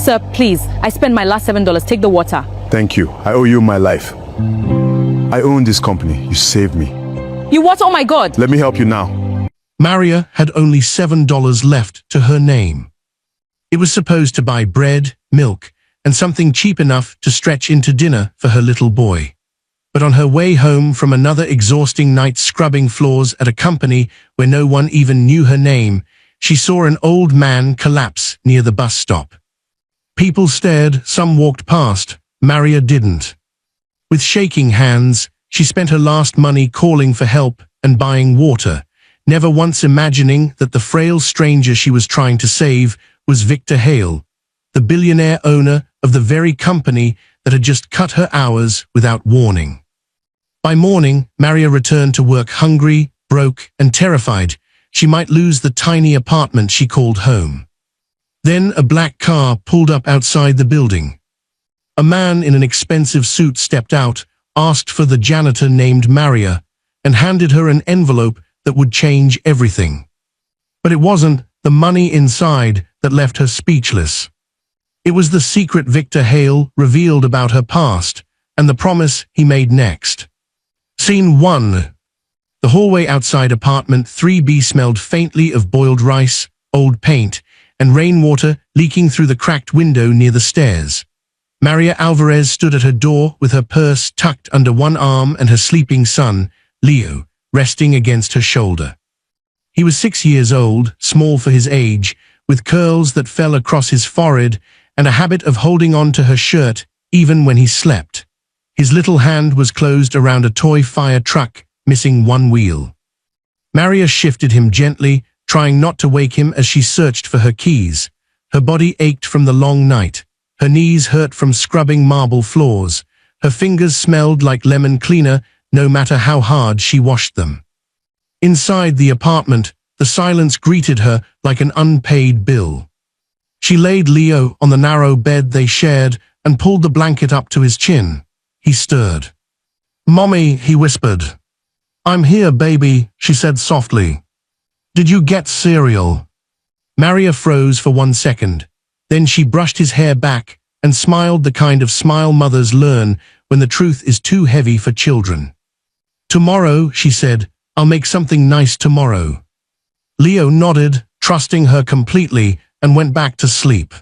Sir, please. I spent my last $7. Take the water. Thank you. I owe you my life. I own this company. You saved me. You what? Oh my God. Let me help you now. Maria had only $7 left to her name. It was supposed to buy bread, milk, and something cheap enough to stretch into dinner for her little boy. But on her way home from another exhausting night scrubbing floors at a company where no one even knew her name, she saw an old man collapse near the bus stop. People stared, some walked past. Maria didn't. With shaking hands, she spent her last money calling for help and buying water, never once imagining that the frail stranger she was trying to save was Victor Hale, the billionaire owner of the very company that had just cut her hours without warning. By morning, Maria returned to work hungry, broke, and terrified she might lose the tiny apartment she called home. Then a black car pulled up outside the building. A man in an expensive suit stepped out, asked for the janitor named Maria, and handed her an envelope that would change everything. But it wasn't the money inside that left her speechless. It was the secret Victor Hale revealed about her past, and the promise he made next. Scene 1. The hallway outside apartment 3B smelled faintly of boiled rice, old paint, and rainwater leaking through the cracked window near the stairs. Maria Alvarez stood at her door with her purse tucked under one arm and her sleeping son, Leo, resting against her shoulder. He was 6 years old, small for his age, with curls that fell across his forehead and a habit of holding on to her shirt even when he slept. His little hand was closed around a toy fire truck, missing one wheel. Maria shifted him gently, trying not to wake him as she searched for her keys. Her body ached from the long night. Her knees hurt from scrubbing marble floors. Her fingers smelled like lemon cleaner, no matter how hard she washed them. Inside the apartment, the silence greeted her like an unpaid bill. She laid Leo on the narrow bed they shared and pulled the blanket up to his chin. He stirred. "Mommy," he whispered. "I'm here, baby," she said softly. "Did you get cereal?" Maria froze for 1 second. Then she brushed his hair back and smiled the kind of smile mothers learn when the truth is too heavy for children. "Tomorrow," she said, "I'll make something nice tomorrow." Leo nodded, trusting her completely, and went back to sleep.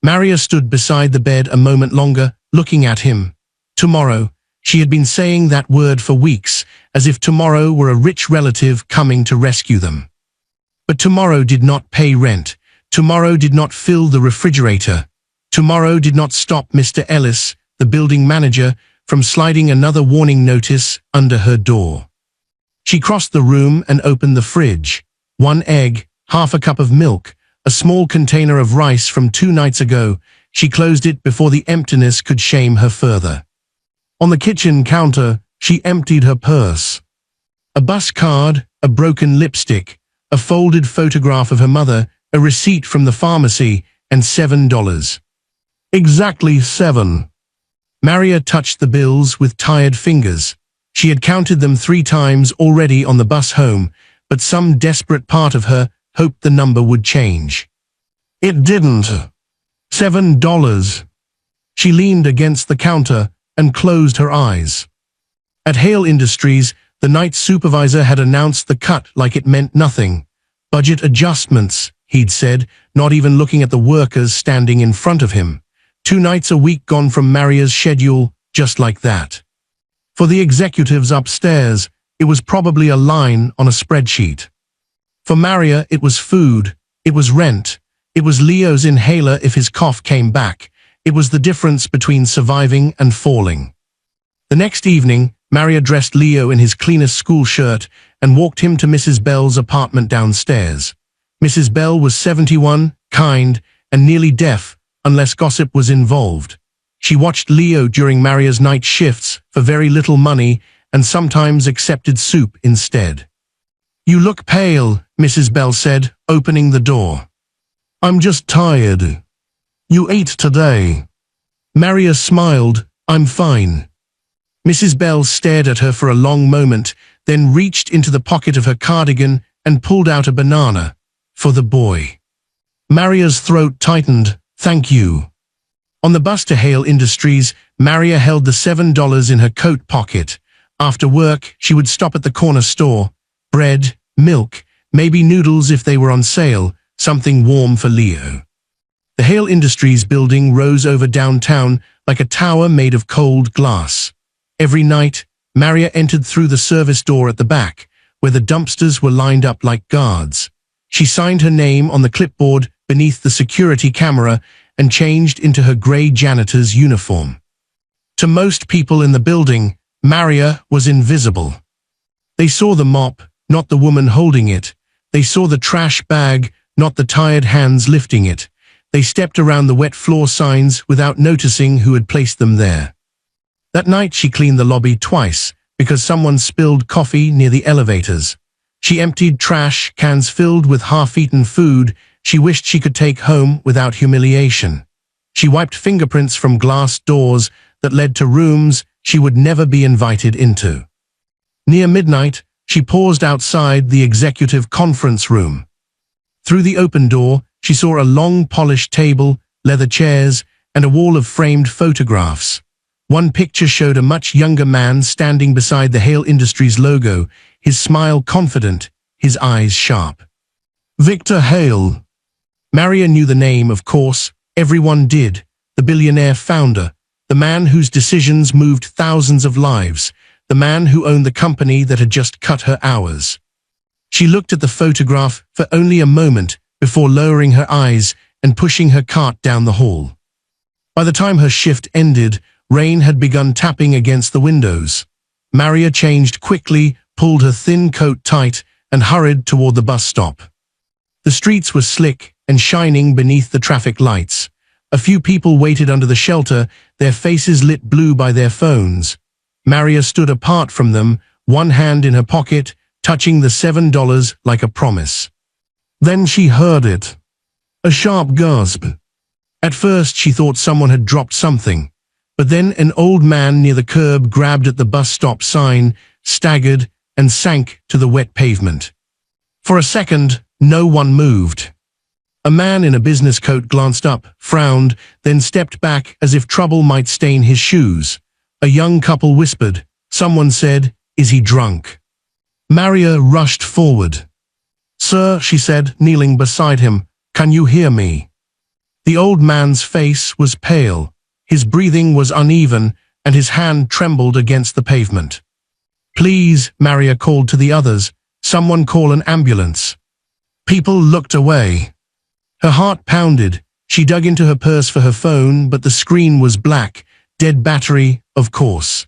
Maria stood beside the bed a moment longer, looking at him. Tomorrow. She had been saying that word for weeks, as if tomorrow were a rich relative coming to rescue them. But tomorrow did not pay rent. Tomorrow did not fill the refrigerator. Tomorrow did not stop Mr. Ellis, the building manager, from sliding another warning notice under her door. She crossed the room and opened the fridge. 1 egg, half a cup of milk, a small container of rice from 2 nights ago. She closed it before the emptiness could shame her further. On the kitchen counter, she emptied her purse. A bus card, a broken lipstick, a folded photograph of her mother, a receipt from the pharmacy, and $7. Exactly 7. Maria touched the bills with tired fingers. She had counted them 3 times already on the bus home, but some desperate part of her hoped the number would change. It didn't. $7. She leaned against the counter and closed her eyes. At Hale Industries, the night supervisor had announced the cut like it meant nothing. "Budget adjustments," he'd said, not even looking at the workers standing in front of him. 2 nights a week gone from Maria's schedule, just like that. For the executives upstairs, it was probably a line on a spreadsheet. For Maria, it was food, it was rent, it was Leo's inhaler if his cough came back. It was the difference between surviving and falling. The next evening, Maria dressed Leo in his cleanest school shirt and walked him to Mrs. Bell's apartment downstairs. Mrs. Bell was 71, kind, and nearly deaf, unless gossip was involved. She watched Leo during Maria's night shifts for very little money and sometimes accepted soup instead. "You look pale," Mrs. Bell said, opening the door. "I'm just tired." "You ate today." Maria smiled. "I'm fine." Mrs. Bell stared at her for a long moment, then reached into the pocket of her cardigan and pulled out a banana. "For the boy." Maria's throat tightened. Thank you. On the bus to Hale Industries, Maria held the $7 in her coat pocket. After work, she would stop at the corner store. Bread, milk, maybe noodles if they were on sale, something warm for Leo. The Hale Industries building rose over downtown like a tower made of cold glass. Every night, Maria entered through the service door at the back, where the dumpsters were lined up like guards. She signed her name on the clipboard beneath the security camera and changed into her gray janitor's uniform. To most people in the building, Maria was invisible. They saw the mop, not the woman holding it. They saw the trash bag, not the tired hands lifting it. They stepped around the wet floor signs without noticing who had placed them there. That night she cleaned the lobby twice because someone spilled coffee near the elevators. She emptied trash cans filled with half-eaten food she wished she could take home without humiliation. She wiped fingerprints from glass doors that led to rooms she would never be invited into. Near midnight, she paused outside the executive conference room. Through the open door, she saw a long polished table, leather chairs, and a wall of framed photographs. One picture showed a much younger man standing beside the Hale Industries logo, his smile confident, his eyes sharp. Victor Hale. Maria knew the name, of course. Everyone did. The billionaire founder, the man whose decisions moved thousands of lives, the man who owned the company that had just cut her hours. She looked at the photograph for only a moment before lowering her eyes and pushing her cart down the hall. By the time her shift ended, rain had begun tapping against the windows. Maria changed quickly, pulled her thin coat tight, and hurried toward the bus stop. The streets were slick and shining beneath the traffic lights. A few people waited under the shelter, their faces lit blue by their phones. Maria stood apart from them, one hand in her pocket, touching the $7 like a promise. Then she heard it. A sharp gasp. At first she thought someone had dropped something, but then an old man near the curb grabbed at the bus stop sign, staggered, and sank to the wet pavement. For a second, no one moved. A man in a business coat glanced up, frowned, then stepped back as if trouble might stain his shoes. A young couple whispered. Someone said, "Is he drunk?" Maria rushed forward. "Sir," she said, kneeling beside him, "can you hear me?" The old man's face was pale, his breathing was uneven, and his hand trembled against the pavement. "Please," Maria called to the others, "someone call an ambulance." People looked away. Her heart pounded. She dug into her purse for her phone, but the screen was black, dead battery, of course.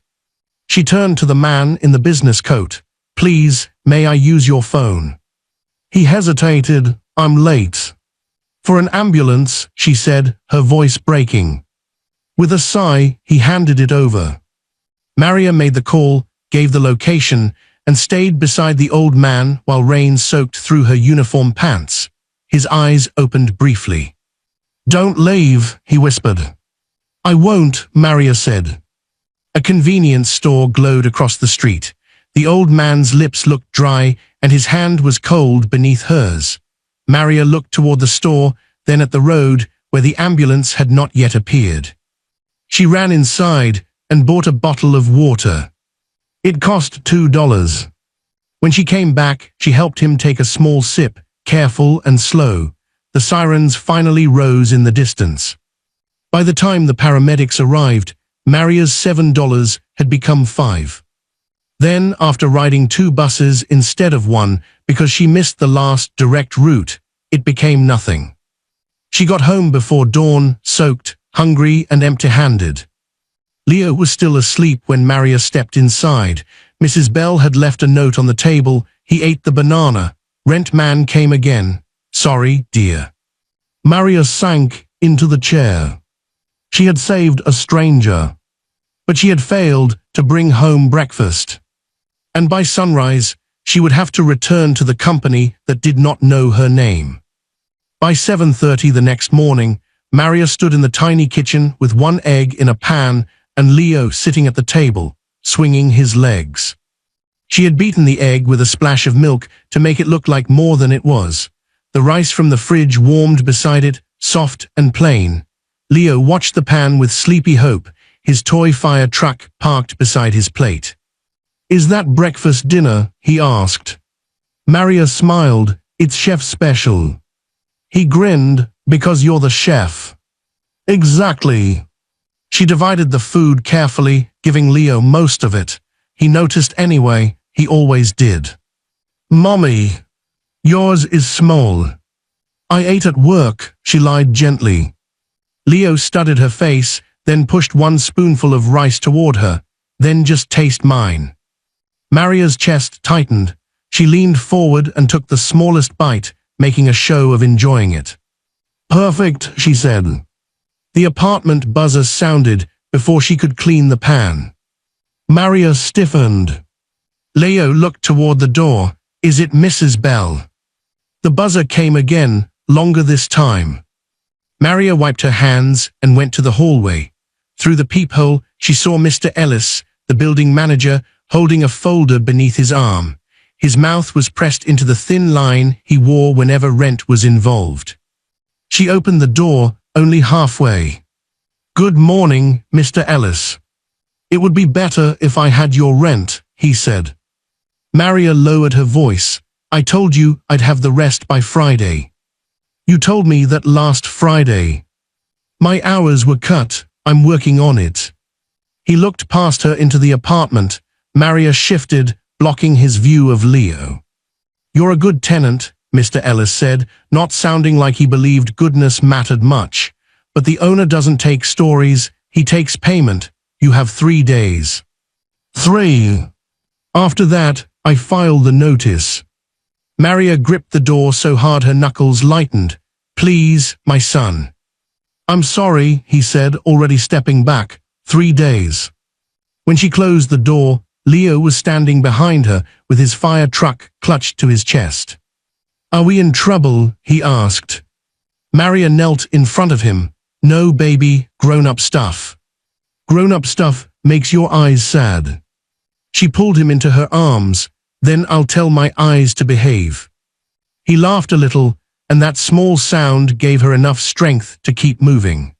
She turned to the man in the business coat. "Please, may I use your phone?" He hesitated. "I'm late." "For an ambulance," she said, her voice breaking. With a sigh, he handed it over. Maria made the call, gave the location, and stayed beside the old man while rain soaked through her uniform pants. His eyes opened briefly. "Don't leave," he whispered. "I won't," Maria said. A convenience store glowed across the street. The old man's lips looked dry, and his hand was cold beneath hers. Maria looked toward the store, then at the road, where the ambulance had not yet appeared. She ran inside and bought a bottle of water. It cost $2. When she came back, she helped him take a small sip, careful and slow. The sirens finally rose in the distance. By the time the paramedics arrived, Maria's $7 had become $5. Then, after riding 2 buses instead of 1 because she missed the last direct route, it became nothing. She got home before dawn, soaked, hungry, and empty-handed. Leo was still asleep when Maria stepped inside. Mrs. Bell had left a note on the table. He ate the banana. Rent man came again. "Sorry, dear." Maria sank into the chair. She had saved a stranger, but she had failed to bring home breakfast. And by sunrise, she would have to return to the company that did not know her name. By 7:30 the next morning, Maria stood in the tiny kitchen with 1 egg in a pan and Leo sitting at the table, swinging his legs. She had beaten the egg with a splash of milk to make it look like more than it was. The rice from the fridge warmed beside it, soft and plain. Leo watched the pan with sleepy hope, his toy fire truck parked beside his plate. "Is that breakfast dinner?" he asked. Maria smiled. "It's chef special." He grinned. "Because you're the chef." "Exactly." She divided the food carefully, giving Leo most of it. He noticed anyway, he always did. "Mommy, yours is small." "I ate at work," she lied gently. Leo studied her face, then pushed one spoonful of rice toward her. "Then just taste mine." Maria's chest tightened. She leaned forward and took the smallest bite, making a show of enjoying it. "Perfect," she said. The apartment buzzer sounded before she could clean the pan. Maria stiffened. Leo looked toward the door. "Is it Mrs. Bell?" The buzzer came again, longer this time. Maria wiped her hands and went to the hallway. Through the peephole, she saw Mr. Ellis, the building manager, holding a folder beneath his arm. His mouth was pressed into the thin line he wore whenever rent was involved. She opened the door, only halfway. "Good morning, Mr. Ellis. It would be better if I had your rent," he said. Maria lowered her voice. "I told you I'd have the rest by Friday. You told me that last Friday. My hours were cut. I'm working on it." He looked past her into the apartment. Maria shifted, blocking his view of Leo. "You're a good tenant," Mr. Ellis said, not sounding like he believed goodness mattered much. "But the owner doesn't take stories, he takes payment. You have 3 days. 3. After that, I file the notice." Maria gripped the door so hard her knuckles lightened. "Please, my son." "I'm sorry," he said, already stepping back. 3 days. When she closed the door, Leo was standing behind her with his fire truck clutched to his chest. "Are we in trouble?" he asked. Maria knelt in front of him. "No, baby, grown-up stuff." "Grown-up stuff makes your eyes sad." She pulled him into her arms. "Then I'll tell my eyes to behave." He laughed a little, and that small sound gave her enough strength to keep moving.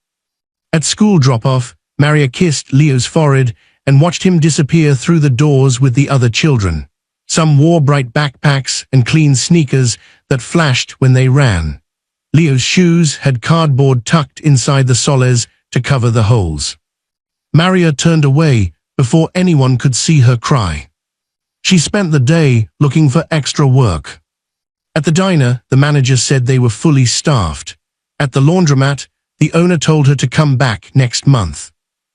At school drop-off, Maria kissed Leo's forehead and watched him disappear through the doors with the other children. Some wore bright backpacks and clean sneakers that flashed when they ran. Leo's shoes had cardboard tucked inside the soles to cover the holes. Maria turned away before anyone could see her cry. She spent the day looking for extra work. At the diner, the manager said they were fully staffed. At the laundromat, the owner told her to come back next month.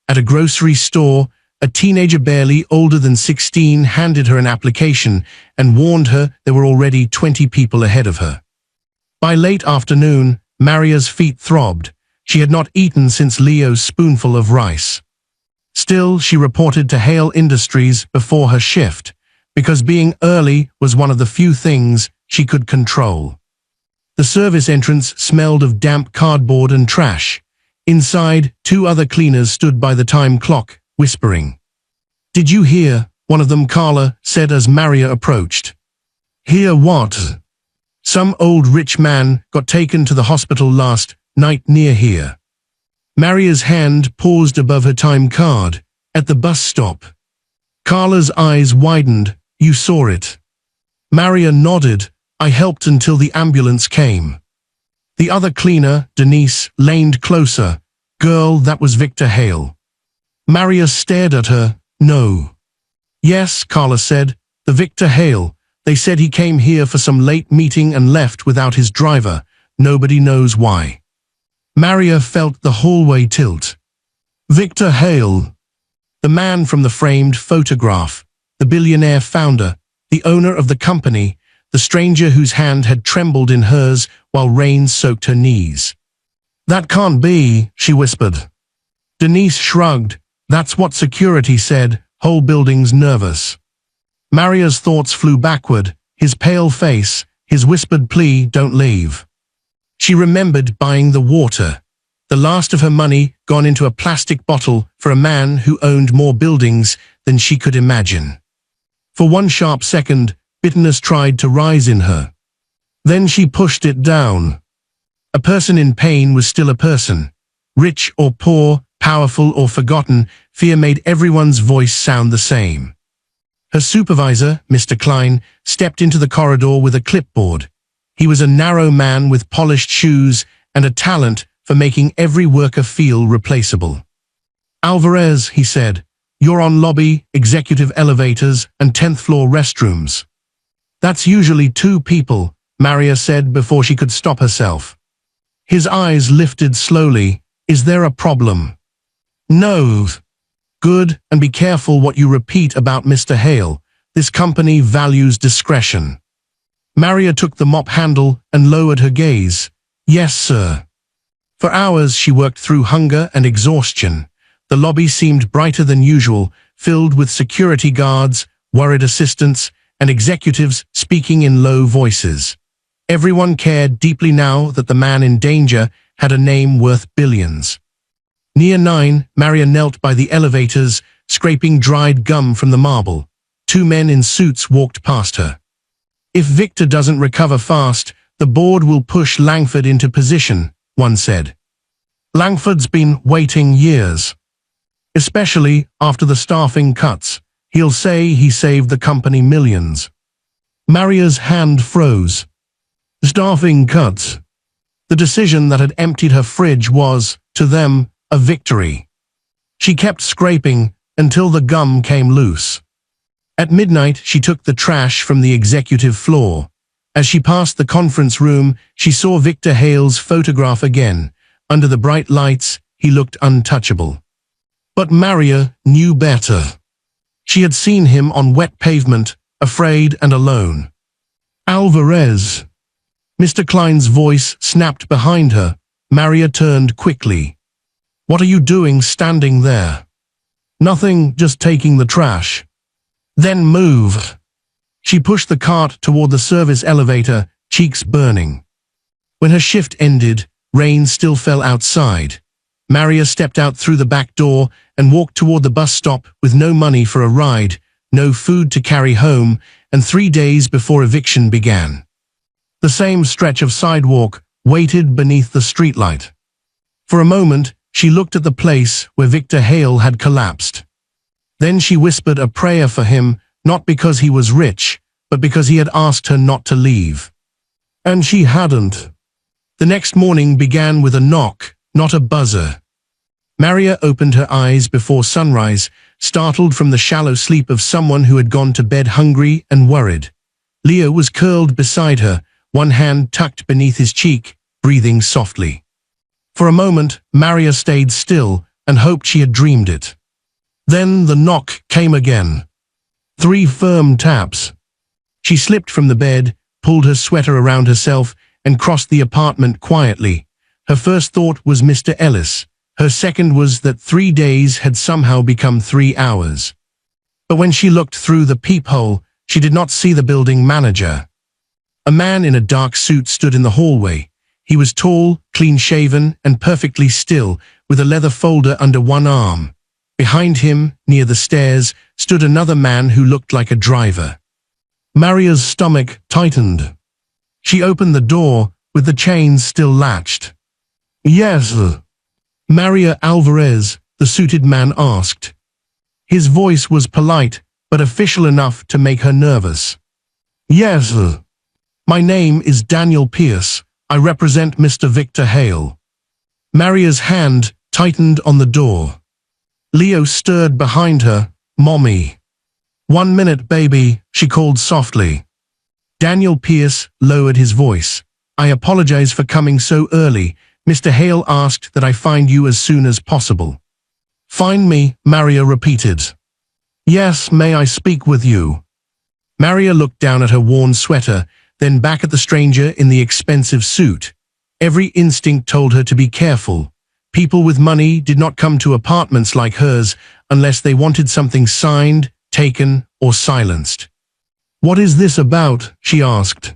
At a grocery store, a teenager barely older than 16 handed her an application and warned her there were already 20 people ahead of her. By late afternoon, Maria's feet throbbed. She had not eaten since Leo's spoonful of rice. Still, she reported to Hale Industries before her shift, because being early was one of the few things she could control. The service entrance smelled of damp cardboard and trash. Inside, 2 other cleaners stood by the time clock, whispering. "Did you hear?" one of them, Carla, said as Maria approached. "Hear what?" "Some old rich man got taken to the hospital last night near here." Maria's hand paused above her time card. "At the bus stop." Carla's eyes widened. "You saw it?" Maria nodded. "I helped until the ambulance came." The other cleaner, Denise, leaned closer. "Girl, that was Victor Hale." Maria stared at her. "No." "Yes," Carla said. "The Victor Hale. They said he came here for some late meeting and left without his driver. Nobody knows why." Maria felt the hallway tilt. Victor Hale. The man from the framed photograph. The billionaire founder. The owner of the company. The stranger whose hand had trembled in hers while rain soaked her knees. "That can't be," she whispered. Denise shrugged. "That's what security said. Whole building's nervous." Maria's thoughts flew backward. His pale face, his whispered plea, "Don't leave." She remembered buying the water. The last of her money gone into a plastic bottle for a man who owned more buildings than she could imagine. For one sharp second, bitterness tried to rise in her. Then she pushed it down. A person in pain was still a person. Rich or poor, powerful or forgotten, fear made everyone's voice sound the same. Her supervisor, Mr. Klein, stepped into the corridor with a clipboard. He was a narrow man with polished shoes and a talent for making every worker feel replaceable. "Alvarez," he said, "you're on lobby, executive elevators, and 10th floor restrooms." "That's usually 2 people," Maria said before she could stop herself. His eyes lifted slowly. "Is there a problem?" "No." "Good, and be careful what you repeat about Mr. Hale. This company values discretion." Maria took the mop handle and lowered her gaze. "Yes, sir." For hours she worked through hunger and exhaustion. The lobby seemed brighter than usual, filled with security guards, worried assistants, and executives speaking in low voices. Everyone cared deeply now that the man in danger had a name worth billions. Near 9, Maria knelt by the elevators, scraping dried gum from the marble. 2 men in suits walked past her. "If Victor doesn't recover fast, the board will push Langford into position," one said. "Langford's been waiting years. Especially after the staffing cuts. He'll say he saved the company millions." Maria's hand froze. Staffing cuts. The decision that had emptied her fridge was, to them, a victory. She kept scraping until the gum came loose. At midnight, she took the trash from the executive floor. As she passed the conference room, she saw Victor Hale's photograph again. Under the bright lights, he looked untouchable. But Maria knew better. She had seen him on wet pavement, afraid and alone. "Alvarez." Mr. Klein's voice snapped behind her. Maria turned quickly. "What are you doing standing there?" "Nothing, just taking the trash." "Then move." She pushed the cart toward the service elevator, cheeks burning. When her shift ended, rain still fell outside. Maria stepped out through the back door and walked toward the bus stop with no money for a ride, no food to carry home, and 3 days before eviction began. The same stretch of sidewalk waited beneath the streetlight. For a moment, she looked at the place where Victor Hale had collapsed. Then she whispered a prayer for him, not because he was rich, but because he had asked her not to leave. And she hadn't. The next morning began with a knock, not a buzzer. Maria opened her eyes before sunrise, startled from the shallow sleep of someone who had gone to bed hungry and worried. Leo was curled beside her, one hand tucked beneath his cheek, breathing softly. For a moment, Maria stayed still and hoped she had dreamed it. Then the knock came again. 3 firm taps. She slipped from the bed, pulled her sweater around herself, and crossed the apartment quietly. Her first thought was Mr. Ellis. Her second was that 3 days had somehow become 3 hours. But when she looked through the peephole, she did not see the building manager. A man in a dark suit stood in the hallway. He was tall, clean-shaven, and perfectly still, with a leather folder under one arm. Behind him, near the stairs, stood another man who looked like a driver. Maria's stomach tightened. She opened the door, with the chains still latched. "Yes." "Maria Alvarez," the suited man asked. His voice was polite, but official enough to make her nervous. "Yes. My name is Daniel Pierce. I represent Mr. Victor Hale." Maria's hand tightened on the door. Leo stirred behind her. "Mommy." "1 minute, baby," she called softly. Daniel Pierce lowered his voice. "I apologize for coming so early. Mr. Hale asked that I find you as soon as possible." "Find me," Maria repeated. "Yes, may I speak with you?" Maria looked down at her worn sweater, then back at the stranger in the expensive suit. Every instinct told her to be careful. People with money did not come to apartments like hers unless they wanted something signed, taken, or silenced. "What is this about?" she asked.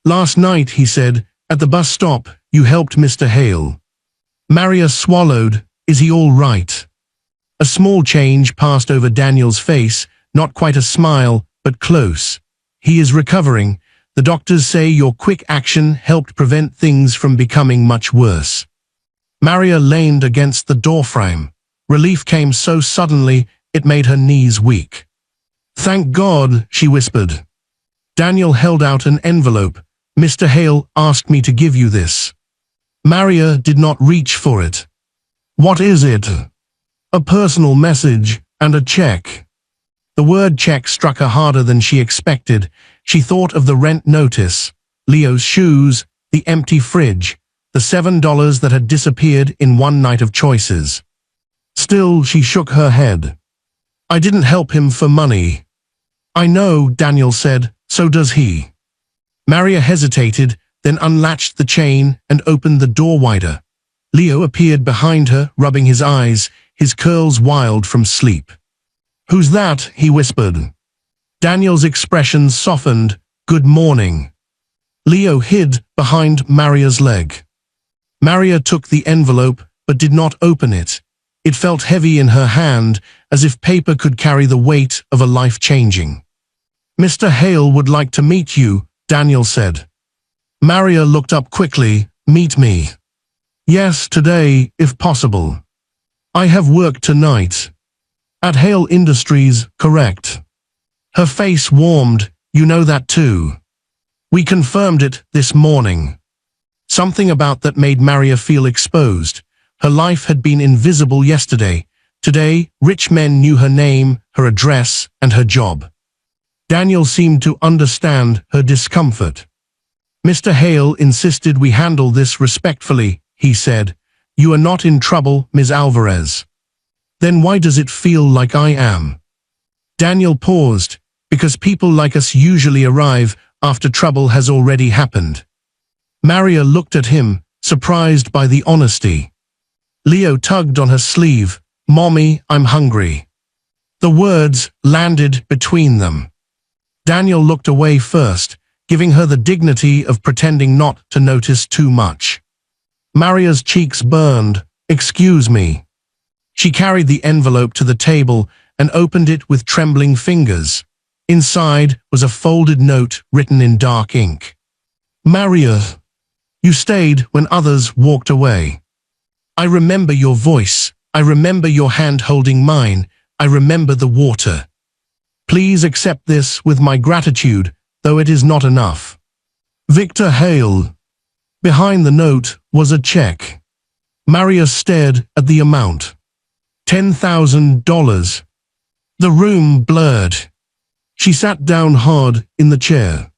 "Last night," he said, "at the bus stop, you helped Mr. Hale." Maria swallowed. "Is he all right?" A small change passed over Daniel's face, not quite a smile, but close. "He is recovering. The doctors say your quick action helped prevent things from becoming much worse. Maria leaned against the doorframe. Relief came so suddenly, it made her knees weak. Thank God, she whispered. Daniel held out an envelope. Mr. Hale asked me to give you this. Maria did not reach for it. What is it? A personal message and a check. The word check struck her harder than she expected. She thought of the rent notice, Leo's shoes, the empty fridge, the $7 that had disappeared in one night of choices. Still, she shook her head. I didn't help him for money. I know, Daniel said, so does he. Maria hesitated, then unlatched the chain and opened the door wider. Leo appeared behind her, rubbing his eyes, his curls wild from sleep. Who's that? He whispered. Daniel's expression softened. Good morning. Leo hid behind Maria's leg. Maria took the envelope, but did not open it. It felt heavy in her hand, as if paper could carry the weight of a life changing. Mr. Hale would like to meet you, Daniel said. Maria looked up quickly. Meet me. Yes, today, if possible. I have work tonight. At Hale Industries, correct. Her face warmed. You know that too. We confirmed it this morning. Something about that made Maria feel exposed. Her life had been invisible yesterday. Today, rich men knew her name, her address, and her job. Daniel seemed to understand her discomfort. Mr. Hale insisted we handle this respectfully, he said. You are not in trouble, Ms. Alvarez. Then why does it feel like I am? Daniel paused, because people like us usually arrive after trouble has already happened. Maria looked at him, surprised by the honesty. Leo tugged on her sleeve. Mommy, I'm hungry. The words landed between them. Daniel looked away first, giving her the dignity of pretending not to notice too much. Maria's cheeks burned. Excuse me. She carried the envelope to the table and opened it with trembling fingers. Inside was a folded note written in dark ink. Maria, you stayed when others walked away. I remember your voice. I remember your hand holding mine. I remember the water. Please accept this with my gratitude, though it is not enough. Victor Hale. Behind the note was a check. Maria stared at the amount. $10,000. The room blurred. She sat down hard in the chair.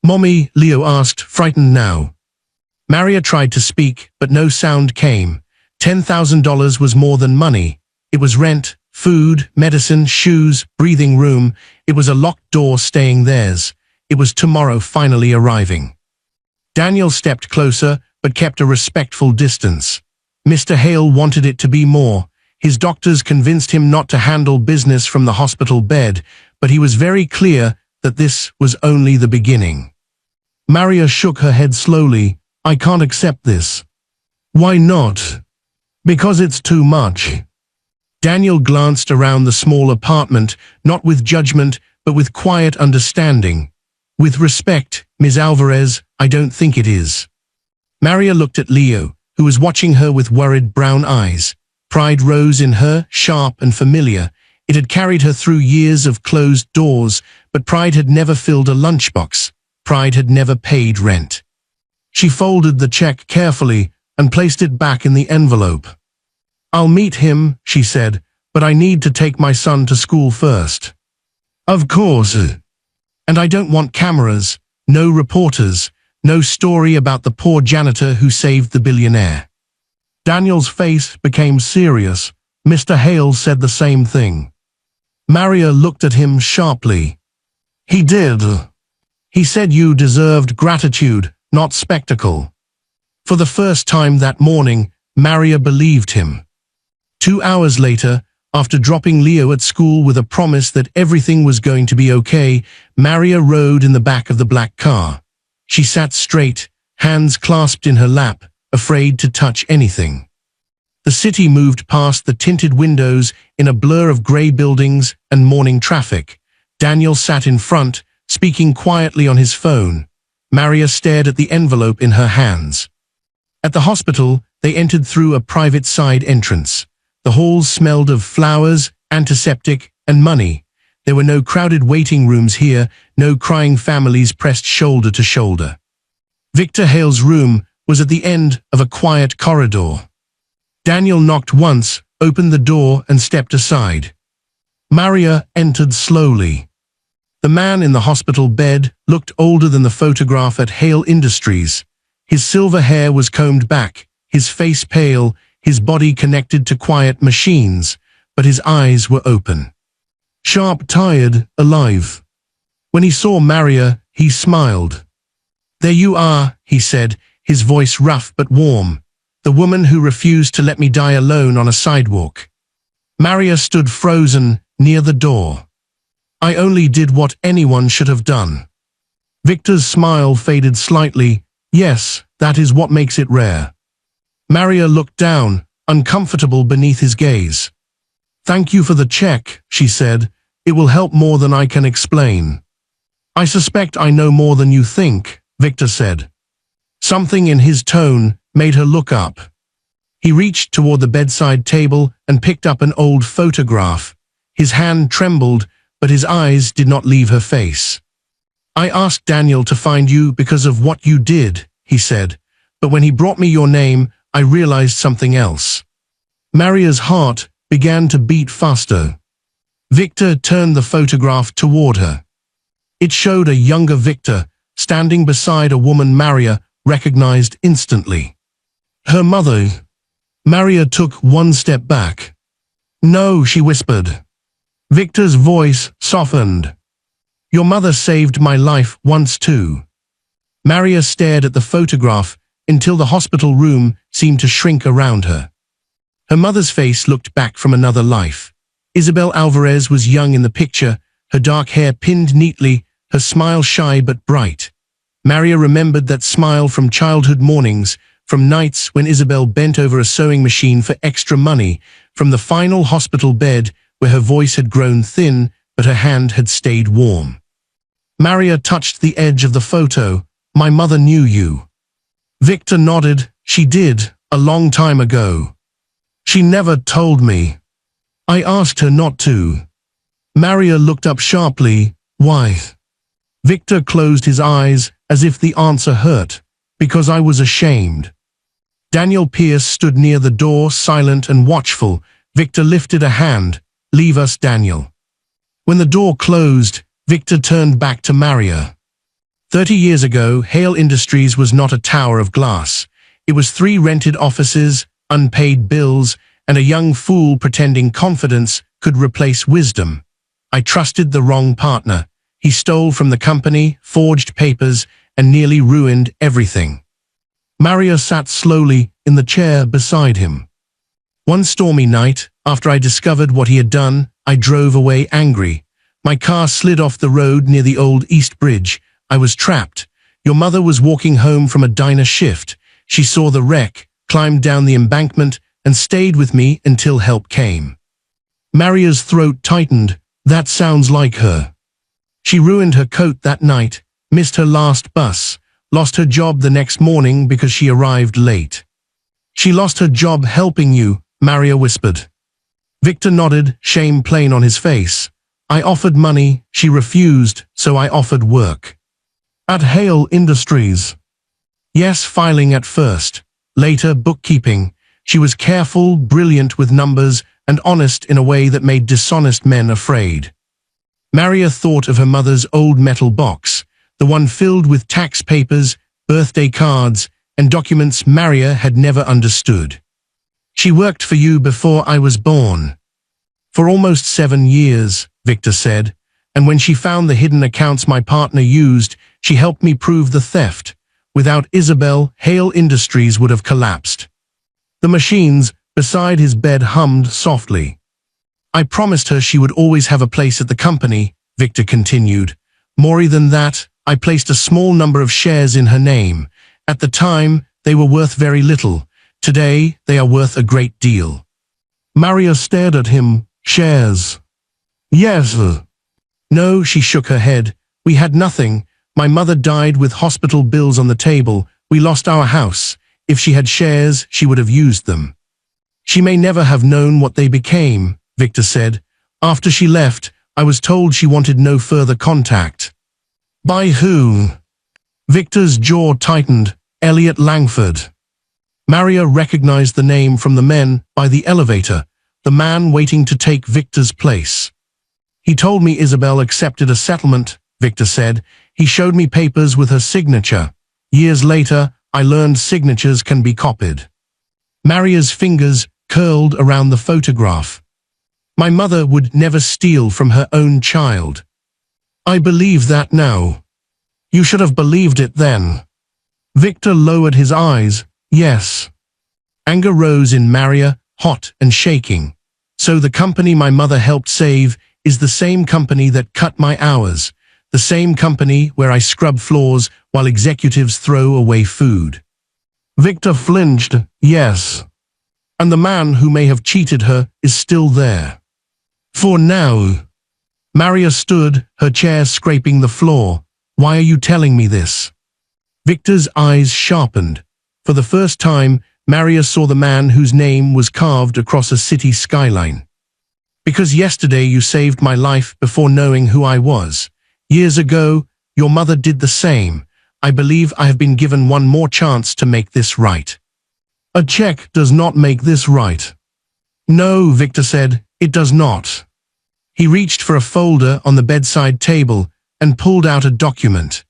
Mommy, Leo asked, frightened now. Maria tried to speak, but no sound came. $10,000 was more than money. It was rent, food, medicine, shoes, breathing room. It was a locked door staying theirs. It was tomorrow finally arriving. Daniel stepped closer, but kept a respectful distance. Mr. Hale wanted it to be more. His doctors convinced him not to handle business from the hospital bed, but he was very clear that this was only the beginning. Maria shook her head slowly. I can't accept this. Why not? Because it's too much. Daniel glanced around the small apartment, not with judgment, but with quiet understanding. With respect, Ms. Alvarez, I don't think it is. Maria looked at Leo, who was watching her with worried brown eyes. Pride rose in her, sharp and familiar. It had carried her through years of closed doors, but pride had never filled a lunchbox. Pride had never paid rent. She folded the check carefully and placed it back in the envelope. I'll meet him, she said, but I need to take my son to school first. Of course. And I don't want cameras, no reporters, no story about the poor janitor who saved the billionaire. Daniel's face became serious. Mr. Hale said the same thing. Maria looked at him sharply. He did. He said you deserved gratitude, not spectacle. For the first time that morning, Maria believed him. 2 hours later, after dropping Leo at school with a promise that everything was going to be okay, Maria rode in the back of the black car. She sat straight, hands clasped in her lap, afraid to touch anything. The city moved past the tinted windows in a blur of grey buildings and morning traffic. Daniel sat in front, speaking quietly on his phone. Maria stared at the envelope in her hands. At the hospital, they entered through a private side entrance. The halls smelled of flowers, antiseptic, and money. There were no crowded waiting rooms here, no crying families pressed shoulder to shoulder. Victor Hale's room was at the end of a quiet corridor. Daniel knocked once, opened the door, and stepped aside. Maria entered slowly. The man in the hospital bed looked older than the photograph at Hale Industries. His silver hair was combed back, his face pale, his body connected to quiet machines, but his eyes were open. Sharp, tired, alive. When he saw Maria, he smiled. "There you are," he said, his voice rough but warm. "The woman who refused to let me die alone on a sidewalk." Maria stood frozen near the door. "I only did what anyone should have done." Victor's smile faded slightly. "Yes, that is what makes it rare." Maria looked down, uncomfortable beneath his gaze. "Thank you for the check," she said. "It will help more than I can explain." "I suspect I know more than you think," Victor said. Something in his tone made her look up. He reached toward the bedside table and picked up an old photograph. His hand trembled, but his eyes did not leave her face. "I asked Daniel to find you because of what you did," he said, "but when he brought me your name, I realized something else." Maria's heart began to beat faster. Victor turned the photograph toward her. It showed a younger Victor standing beside a woman Maria recognized instantly. Her mother. Maria took one step back. "No," she whispered. Victor's voice softened. "Your mother saved my life once too." Maria stared at the photograph until the hospital room seemed to shrink around her. Her mother's face looked back from another life. Isabel Alvarez was young in the picture, her dark hair pinned neatly, her smile shy but bright. Maria remembered that smile from childhood mornings, from nights when Isabel bent over a sewing machine for extra money, from the final hospital bed where her voice had grown thin but her hand had stayed warm. Maria touched the edge of the photo. "My mother knew you." Victor nodded. "She did, a long time ago. She never told me. I asked her not to." Maria looked up sharply. "Why?" Victor closed his eyes as if the answer hurt. "Because I was ashamed." Daniel Pierce stood near the door, silent and watchful. Victor lifted a hand. "Leave us, Daniel." When the door closed, Victor turned back to Maria. 30 years ago, Hale Industries was not a tower of glass. It was 3 rented offices, unpaid bills, and a young fool pretending confidence could replace wisdom. I trusted the wrong partner. He stole from the company, forged papers, and nearly ruined everything. Maria sat slowly in the chair beside him. One stormy night, after I discovered what he had done, I drove away angry. My car slid off the road near the old East Bridge. I was trapped. Your mother was walking home from a diner shift. She saw the wreck, climbed down the embankment, and stayed with me until help came. Maria's throat tightened. That sounds like her. She ruined her coat that night, missed her last bus, lost her job the next morning because she arrived late. She lost her job helping you, Maria whispered. Victor nodded, shame plain on his face. I offered money, she refused, so I offered work. At Hale Industries. Yes, filing at first. Later, bookkeeping. She was careful, brilliant with numbers, and honest in a way that made dishonest men afraid. Maria thought of her mother's old metal box, the one filled with tax papers, birthday cards, and documents Maria had never understood. She worked for you before I was born. For almost 7 years, Victor said, and when she found the hidden accounts my partner used, she helped me prove the theft. Without Isabel, Hale Industries would have collapsed. The machines beside his bed hummed softly. I promised her she would always have a place at the company, Victor continued. More than that, I placed a small number of shares in her name. At the time, they were worth very little. Today, they are worth a great deal. Maria stared at him. Shares? Yes. No, she shook her head. We had nothing. My mother died with hospital bills on the table. We lost our house. If she had shares, she would have used them. She may never have known what they became, Victor said. After she left, I was told she wanted no further contact. By who? Victor's jaw tightened. Elliot Langford. Maria recognized the name from the men by the elevator, the man waiting to take Victor's place. He told me Isabel accepted a settlement, Victor said. He showed me papers with her signature. Years later, I learned signatures can be copied. Maria's fingers curled around the photograph. My mother would never steal from her own child. I believe that now. You should have believed it then. Victor lowered his eyes. Yes. Anger rose in Maria, hot and shaking. So the company my mother helped save is the same company that cut my hours, the same company where I scrub floors while executives throw away food. Victor flinched. Yes. And the man who may have cheated her is still there. For now. Maria stood, her chair scraping the floor. Why are you telling me this? Victor's eyes sharpened. For the first time, Maria saw the man whose name was carved across a city skyline. Because yesterday you saved my life before knowing who I was. Years ago, your mother did the same. I believe I have been given one more chance to make this right. A check does not make this right. No, Victor said, it does not. He reached for a folder on the bedside table and pulled out a document.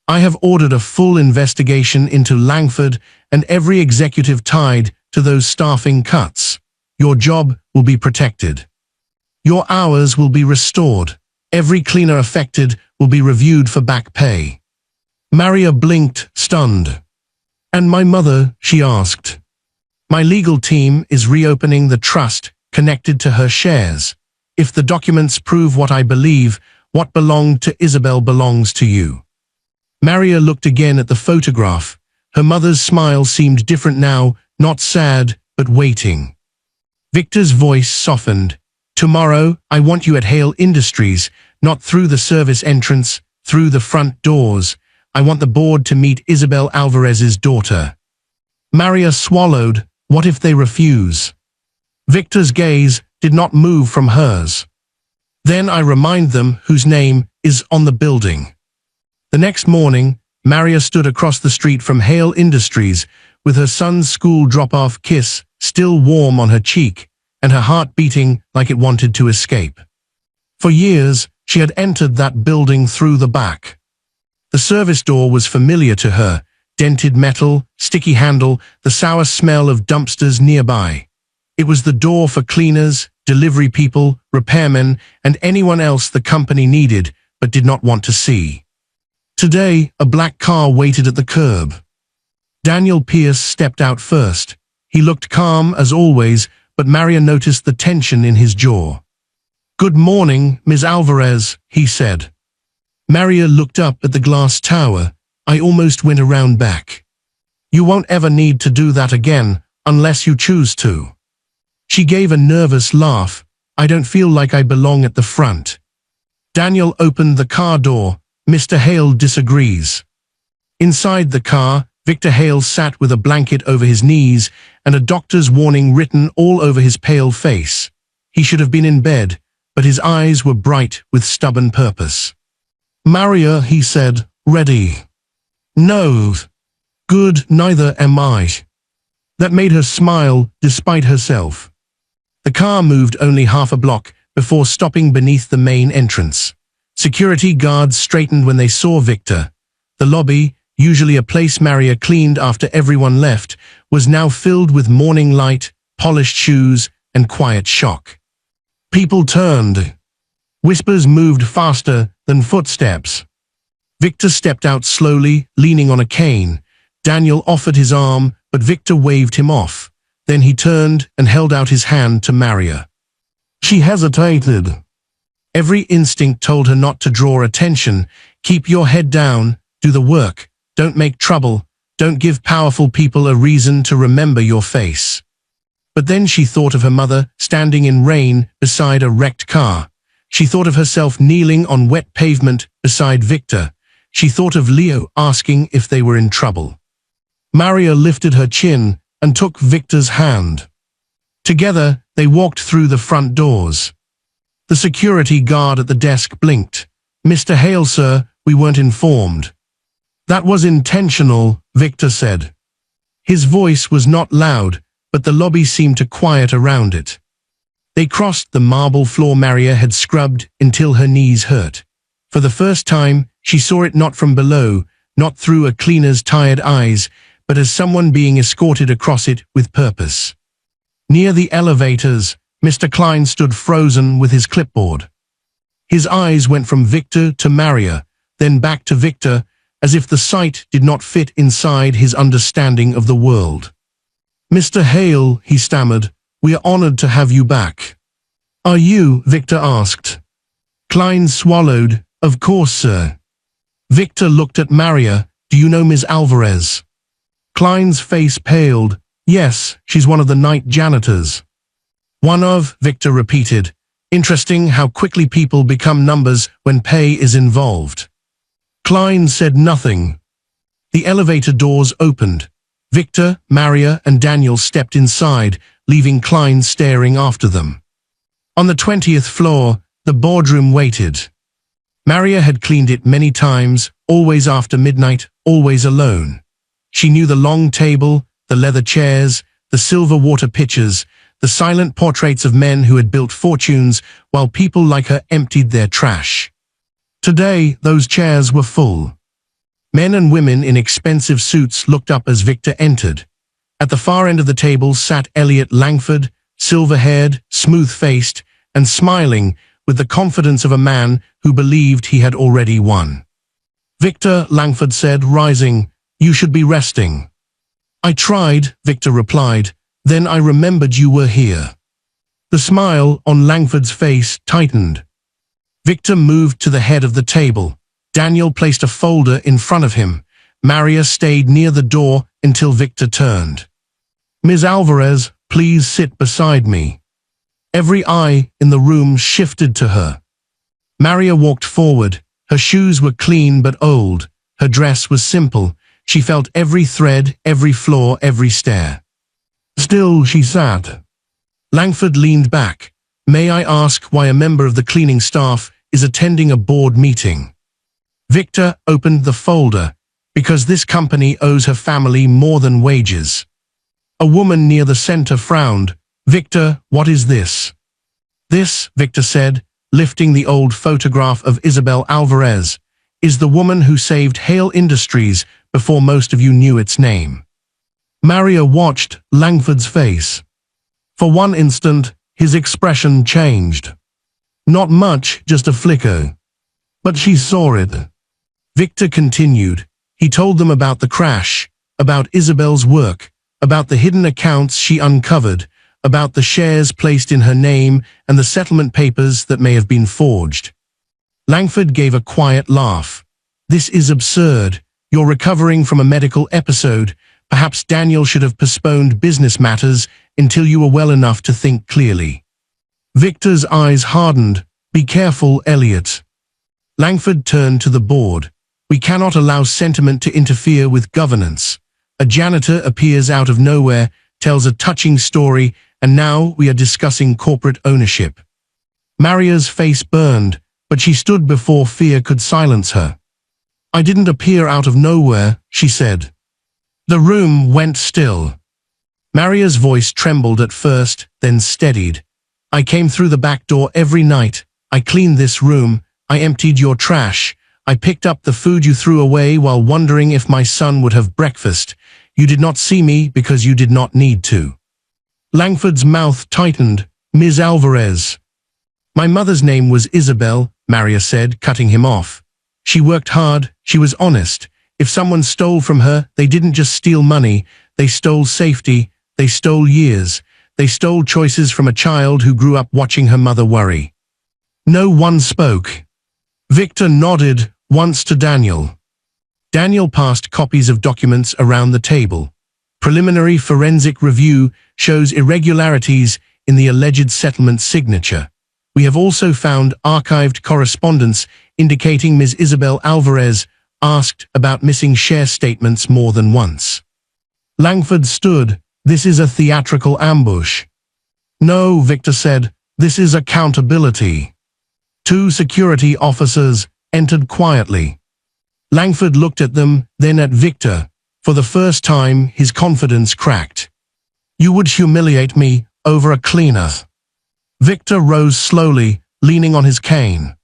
I have ordered a full investigation into Langford and every executive tied to those staffing cuts. Your job will be protected. Your hours will be restored. Every cleaner affected will be reviewed for back pay. Maria blinked, stunned. And my mother, she asked. My legal team is reopening the trust connected to her shares. If the documents prove what I believe, what belonged to Isabel belongs to you. Maria looked again at the photograph. Her mother's smile seemed different now, not sad, but waiting. Victor's voice softened. Tomorrow, I want you at Hale Industries, not through the service entrance, through the front doors. I want the board to meet Isabel Alvarez's daughter. Maria swallowed. What if they refuse? Victor's gaze did not move from hers. Then I remind them whose name is on the building. The next morning, Maria stood across the street from Hale Industries with her son's school drop-off kiss still warm on her cheek and her heart beating like it wanted to escape. For years, she had entered that building through the back. The service door was familiar to her, dented metal, sticky handle, the sour smell of dumpsters nearby. It was the door for cleaners, delivery people, repairmen, and anyone else the company needed but did not want to see. Today, a black car waited at the curb. Daniel Pierce stepped out first. He looked calm as always, but Maria noticed the tension in his jaw. Good morning, Ms. Alvarez, he said. Maria looked up at the glass tower. I almost went around back. You won't ever need to do that again, unless you choose to. She gave a nervous laugh. I don't feel like I belong at the front. Daniel opened the car door. Mr. Hale disagrees. Inside the car, Victor Hale sat with a blanket over his knees and a doctor's warning written all over his pale face. He should have been in bed, but his eyes were bright with stubborn purpose. Maria, he said, ready. No. Good, neither am I. That made her smile despite herself. The car moved only half a block before stopping beneath the main entrance. Security guards straightened when they saw Victor. The lobby, usually a place Maria cleaned after everyone left, was now filled with morning light, polished shoes, and quiet shock. People turned. Whispers moved faster than footsteps. Victor stepped out slowly, leaning on a cane. Daniel offered his arm, but Victor waved him off. Then he turned and held out his hand to Maria. She hesitated. Every instinct told her not to draw attention. Keep your head down, do the work, don't make trouble, don't give powerful people a reason to remember your face. But then she thought of her mother standing in rain beside a wrecked car. She thought of herself kneeling on wet pavement beside Victor. She thought of Leo asking if they were in trouble. Maria lifted her chin and took Victor's hand. Together, they walked through the front doors. The security guard at the desk blinked. "Mr. Hale, sir, we weren't informed." "That was intentional," Victor said. His voice was not loud, but the lobby seemed to quiet around it. They crossed the marble floor Maria had scrubbed until her knees hurt. For the first time, she saw it not from below, not through a cleaner's tired eyes, but as someone being escorted across it with purpose. Near the elevators, Mr. Klein stood frozen with his clipboard. His eyes went from Victor to Maria, then back to Victor, as if the sight did not fit inside his understanding of the world. "Mr. Hale," he stammered, "we are honored to have you back." "Are you?" Victor asked. Klein swallowed. "Of course, sir." Victor looked at Maria. "Do you know Ms. Alvarez?" Klein's face paled. "Yes, she's one of the night janitors." "One of," Victor repeated. "Interesting how quickly people become numbers when pay is involved." Klein said nothing. The elevator doors opened. Victor, Maria, and Daniel stepped inside, leaving Klein staring after them. On the 20th floor, the boardroom waited. Maria had cleaned it many times, always after midnight, always alone. She knew the long table, the leather chairs, the silver water pitchers, the silent portraits of men who had built fortunes while people like her emptied their trash. Today, those chairs were full. Men and women in expensive suits looked up as Victor entered. At the far end of the table sat Elliot Langford, silver-haired, smooth-faced, and smiling with the confidence of a man who believed he had already won. "Victor," Langford said, rising, "you should be resting." "I tried," Victor replied. "Then I remembered you were here." The smile on Langford's face tightened. Victor moved to the head of the table. Daniel placed a folder in front of him. Maria stayed near the door until Victor turned. "Ms. Alvarez, please sit beside me." Every eye in the room shifted to her. Maria walked forward. Her shoes were clean but old. Her dress was simple. She felt every thread, every flaw, every stare. Still, she sat. Langford leaned back. "May I ask why a member of the cleaning staff is attending a board meeting?" Victor opened the folder. "Because this company owes her family more than wages." A woman near the center frowned. "Victor, what is this?" "This," Victor said, lifting the old photograph of Isabel Alvarez, "is the woman who saved Hale Industries before most of you knew its name." Maria watched Langford's face. For one instant, his expression changed. Not much, just a flicker. But she saw it. Victor continued. He told them about the crash, about Isabel's work, about the hidden accounts she uncovered, about the shares placed in her name and the settlement papers that may have been forged. Langford gave a quiet laugh. "This is absurd. You're recovering from a medical episode. Perhaps Daniel should have postponed business matters until you were well enough to think clearly." Victor's eyes hardened. "Be careful, Elliot." Langford turned to the board. "We cannot allow sentiment to interfere with governance. A janitor appears out of nowhere, tells a touching story, and now we are discussing corporate ownership." Maria's face burned, but she stood before fear could silence her. "I didn't appear out of nowhere," she said. The room went still. Maria's voice trembled at first, then steadied. "I came through the back door every night. I cleaned this room. I emptied your trash. I picked up the food you threw away while wondering if my son would have breakfast. You did not see me because you did not need to." Langford's mouth tightened. "Ms. Alvarez." "My mother's name was Isabel," Maria said, cutting him off. "She worked hard. She was honest. If someone stole from her, they didn't just steal money. They stole safety. They stole years. They stole choices from a child who grew up watching her mother worry." No one spoke. Victor nodded once to Daniel. Daniel passed copies of documents around the table. Preliminary forensic review shows irregularities in the alleged settlement signature. We have also found archived correspondence indicating Ms. Isabel Alvarez asked about missing share statements more than once. Langford stood. This is a theatrical ambush. No, Victor said. This is accountability. 2 security officers entered quietly. Langford looked at them, then at Victor. For the first time, his confidence cracked. You would humiliate me over a cleaner. Victor rose slowly, leaning on his cane.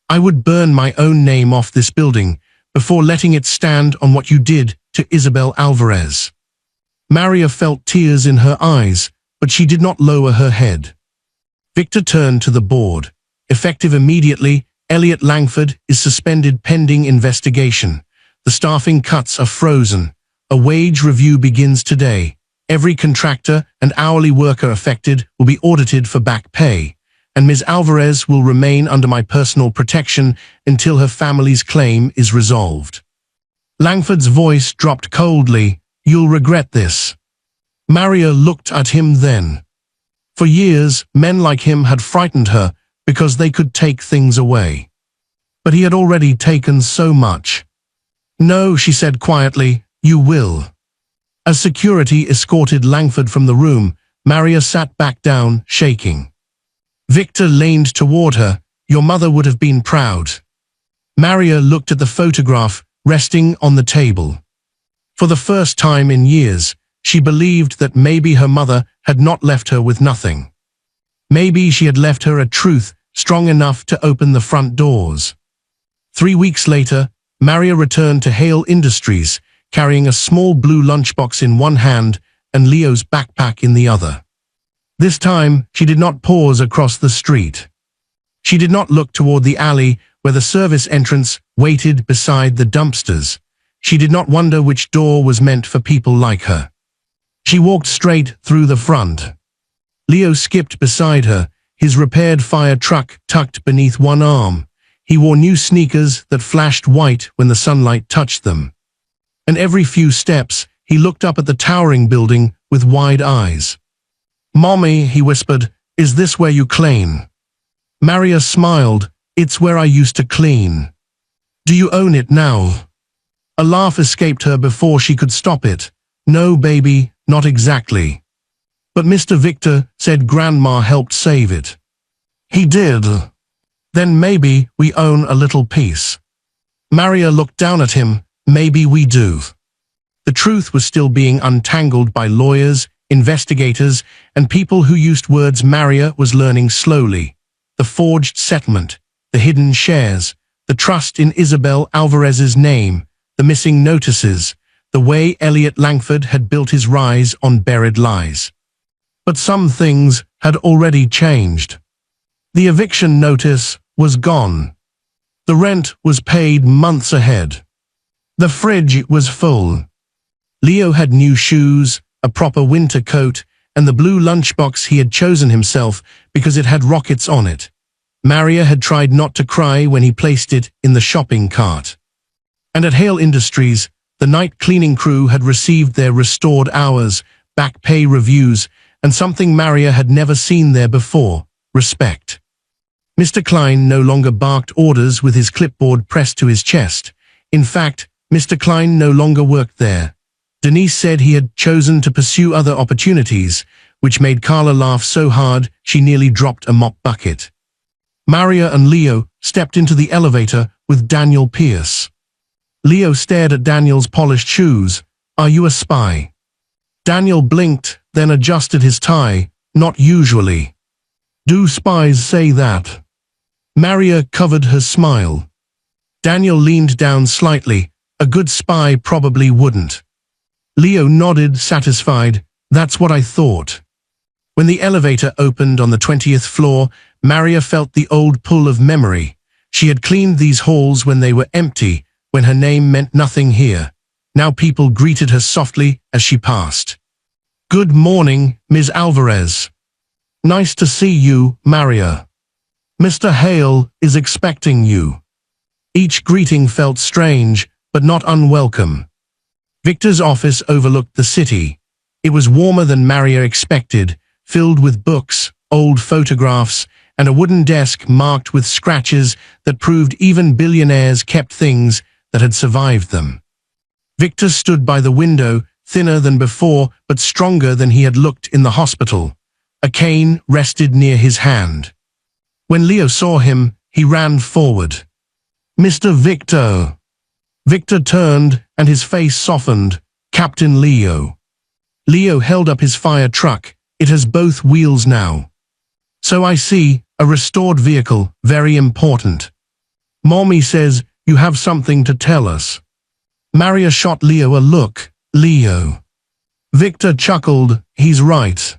I would burn my own name off this building before letting it stand on what you did to Isabel Alvarez. Maria felt tears in her eyes, but she did not lower her head. Victor turned to the board. Effective immediately, Elliot Langford is suspended pending investigation. The staffing cuts are frozen. A wage review begins today. Every contractor and hourly worker affected will be audited for back pay, and Ms. Alvarez will remain under my personal protection until her family's claim is resolved. Langford's voice dropped coldly. You'll regret this. Maria looked at him then. For years, men like him had frightened her because they could take things away. But he had already taken so much. No, she said quietly, you will. As security escorted Langford from the room, Maria sat back down, shaking. Victor leaned toward her. Your mother would have been proud. Maria looked at the photograph resting on the table. For the first time in years, she believed that maybe her mother had not left her with nothing. Maybe she had left her a truth strong enough to open the front doors. 3 weeks later, Maria returned to Hale Industries, carrying a small blue lunchbox in one hand and Leo's backpack in the other. This time, she did not pause across the street. She did not look toward the alley where the service entrance waited beside the dumpsters. She did not wonder which door was meant for people like her. She walked straight through the front. Leo skipped beside her, his repaired fire truck tucked beneath one arm. He wore new sneakers that flashed white when the sunlight touched them. And every few steps, he looked up at the towering building with wide eyes. Mommy, he whispered, is this where you clean? Maria smiled. It's where I used to clean. Do you own it now? A laugh escaped her before she could stop it. No, baby, not exactly. But Mr. Victor said Grandma helped save it. He did. Then maybe we own a little piece. Maria looked down at him. Maybe we do. The truth was still being untangled by lawyers, investigators, and people who used words Maria was learning slowly. The forged settlement, the hidden shares, the trust in Isabel Alvarez's name, the missing notices, the way Elliot Langford had built his rise on buried lies. But some things had already changed. The eviction notice was gone. The rent was paid months ahead. The fridge was full. Leo had new shoes, a proper winter coat, and the blue lunchbox he had chosen himself because it had rockets on it. Maria had tried not to cry when he placed it in the shopping cart. And at Hale Industries, the night cleaning crew had received their restored hours, back pay reviews, and something Maria had never seen there before, respect. Mr. Klein no longer barked orders with his clipboard pressed to his chest. In fact, Mr. Klein no longer worked there. Denise said he had chosen to pursue other opportunities, which made Carla laugh so hard she nearly dropped a mop bucket. Maria and Leo stepped into the elevator with Daniel Pierce. Leo stared at Daniel's polished shoes. Are you a spy? Daniel blinked, then adjusted his tie. Not usually. Do spies say that? Maria covered her smile. Daniel leaned down slightly. A good spy probably wouldn't. Leo nodded, satisfied. That's what I thought. When the elevator opened on the 20th floor, Maria felt the old pull of memory. She had cleaned these halls when they were empty, when her name meant nothing here. Now people greeted her softly as she passed. Good morning, Ms. Alvarez. Nice to see you, Maria. Mr. Hale is expecting you. Each greeting felt strange, but not unwelcome. Victor's office overlooked the city. It was warmer than Maria expected, filled with books, old photographs, and a wooden desk marked with scratches that proved even billionaires kept things that had survived them. Victor stood by the window, thinner than before but stronger than he had looked in the hospital. A cane rested near his hand. When Leo saw him, he ran forward. "Mr. Victor." Victor turned, and his face softened. "Captain Leo." Leo held up his fire truck. "It has both wheels now." "So I see, a restored vehicle, very important. Mommy says you have something to tell us." Maria shot Leo a look. "Leo." Victor chuckled. "He's right."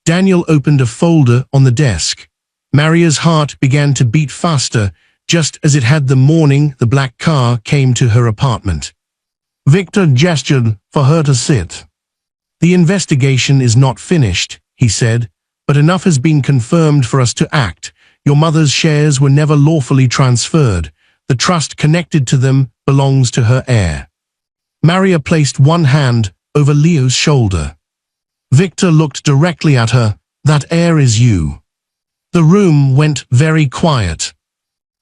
Daniel opened a folder on the desk. Maria's heart began to beat faster, just as it had the morning the black car came to her apartment. Victor gestured for her to sit. "The investigation is not finished," he said, "but enough has been confirmed for us to act. Your mother's shares were never lawfully transferred. The trust connected to them belongs to her heir." Maria placed one hand over Leo's shoulder. Victor looked directly at her. "That heir is you." The room went very quiet.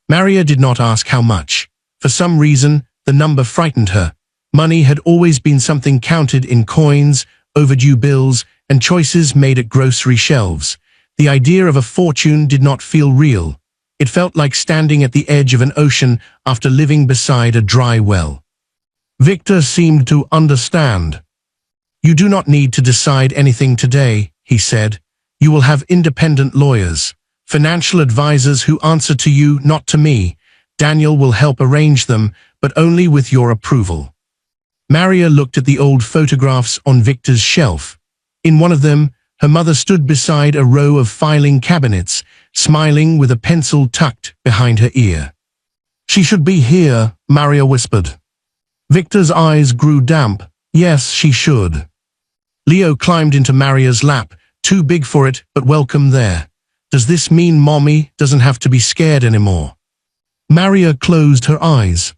Maria did not ask how much. For some reason, the number frightened her. Money had always been something counted in coins, overdue bills, and choices made at grocery shelves. The idea of a fortune did not feel real. It felt like standing at the edge of an ocean after living beside a dry well. Victor seemed to understand. "You do not need to decide anything today," he said. "You will have independent lawyers, financial advisors who answer to you, not to me. Daniel will help arrange them, but only with your approval." Maria looked at the old photographs on Victor's shelf. In one of them, her mother stood beside a row of filing cabinets, smiling with a pencil tucked behind her ear. "She should be here," Maria whispered. Victor's eyes grew damp. "Yes, she should." Leo climbed into Maria's lap, too big for it, but welcome there. "Does this mean Mommy doesn't have to be scared anymore?" Maria closed her eyes.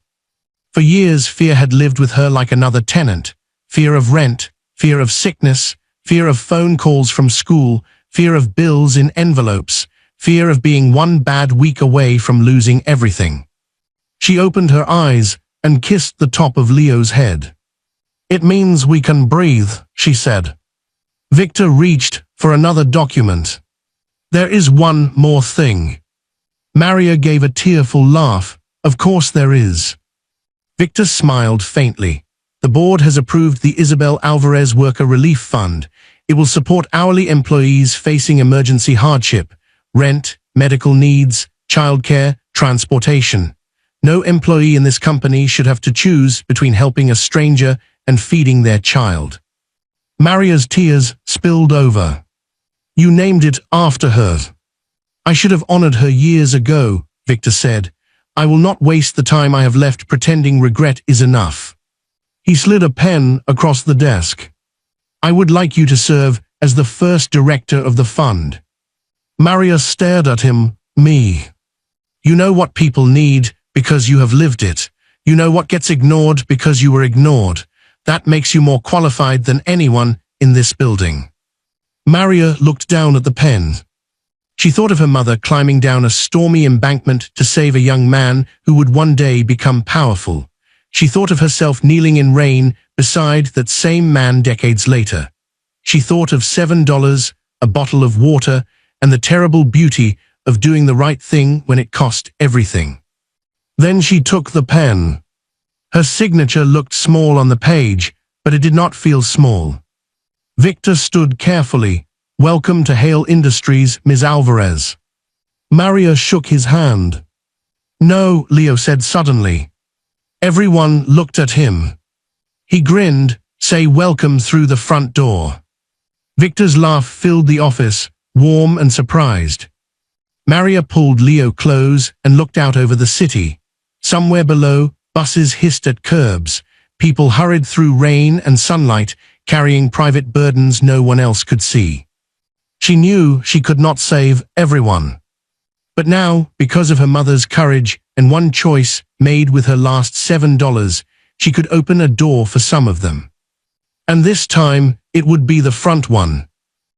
For years, fear had lived with her like another tenant. Fear of rent, fear of sickness, fear of phone calls from school, fear of bills in envelopes, fear of being one bad week away from losing everything. She opened her eyes and kissed the top of Leo's head. "It means we can breathe," she said. Victor reached for another document. "There is one more thing." Maria gave a tearful laugh. "Of course there is." Victor smiled faintly. "The board has approved the Isabel Alvarez Worker Relief Fund. It will support hourly employees facing emergency hardship, rent, medical needs, childcare, transportation. No employee in this company should have to choose between helping a stranger and feeding their child." Maria's tears spilled over. "You named it after her." "I should have honored her years ago," Victor said. "I will not waste the time I have left pretending regret is enough." He slid a pen across the desk. "I would like you to serve as the first director of the fund." Maria stared at him. "Me? You know what people need because you have lived it. You know what gets ignored because you were ignored. That makes you more qualified than anyone in this building." Maria looked down at the pen. She thought of her mother climbing down a stormy embankment to save a young man who would one day become powerful. She thought of herself kneeling in rain beside that same man decades later. She thought of $7, a bottle of water, and the terrible beauty of doing the right thing when it cost everything. Then she took the pen. Her signature looked small on the page, but it did not feel small. Victor stood carefully. "Welcome to Hale Industries, Ms. Alvarez." Maria shook his hand. "No," Leo said suddenly. Everyone looked at him. He grinned. "Say welcome through the front door." Victor's laugh filled the office, warm and surprised. Maria pulled Leo close and looked out over the city. Somewhere below, buses hissed at curbs. People hurried through rain and sunlight, carrying private burdens no one else could see. She knew she could not save everyone. But now, because of her mother's courage and one choice made with her last $7, she could open a door for some of them. And this time, it would be the front one.